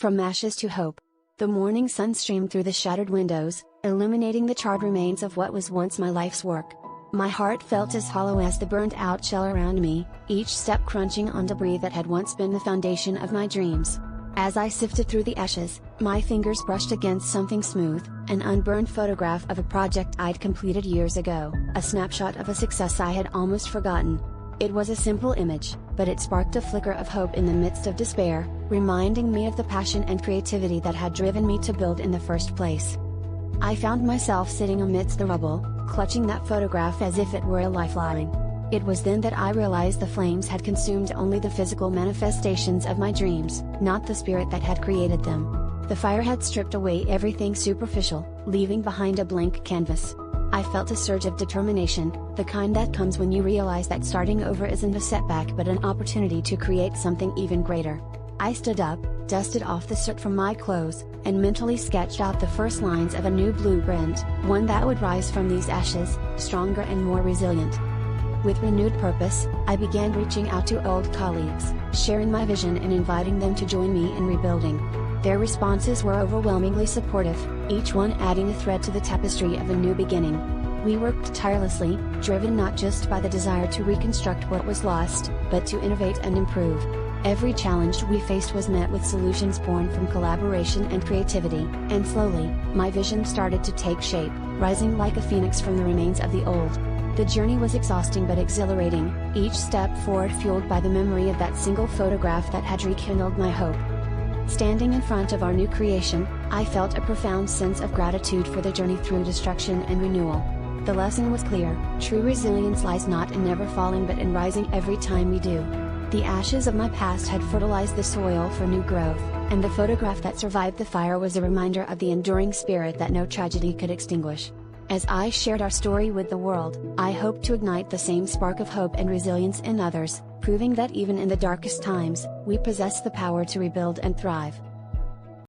From ashes to hope. The morning sun streamed through the shattered windows, illuminating the charred remains of what was once my life's work. My heart felt as hollow as the burnt-out shell around me, each step crunching on debris that had once been the foundation of my dreams. As I sifted through the ashes, my fingers brushed against something smooth, an unburned photograph of a project I'd completed years ago, a snapshot of a success I had almost forgotten. It was a simple image, but it sparked a flicker of hope in the midst of despair, reminding me of the passion and creativity that had driven me to build in the first place. I found myself sitting amidst the rubble, clutching that photograph as if it were a lifeline. It was then that I realized the flames had consumed only the physical manifestations of my dreams, not the spirit that had created them. The fire had stripped away everything superficial, leaving behind a blank canvas. I felt a surge of determination, the kind that comes when you realize that starting over isn't a setback but an opportunity to create something even greater. I stood up, dusted off the soot from my clothes, and mentally sketched out the first lines of a new blueprint, one that would rise from these ashes, stronger and more resilient. With renewed purpose, I began reaching out to old colleagues, sharing my vision and inviting them to join me in rebuilding. Their responses were overwhelmingly supportive, each one adding a thread to the tapestry of a new beginning. We worked tirelessly, driven not just by the desire to reconstruct what was lost, but to innovate and improve. Every challenge we faced was met with solutions born from collaboration and creativity, and slowly, my vision started to take shape, rising like a phoenix from the remains of the old. The journey was exhausting but exhilarating, each step forward fueled by the memory of that single photograph that had rekindled my hope. Standing in front of our new creation, I felt a profound sense of gratitude for the journey through destruction and renewal. The lesson was clear: true resilience lies not in never falling but in rising every time we do. The ashes of my past had fertilized the soil for new growth, and the photograph that survived the fire was a reminder of the enduring spirit that no tragedy could extinguish. As I shared our story with the world, I hope to ignite the same spark of hope and resilience in others, proving that even in the darkest times, we possess the power to rebuild and thrive.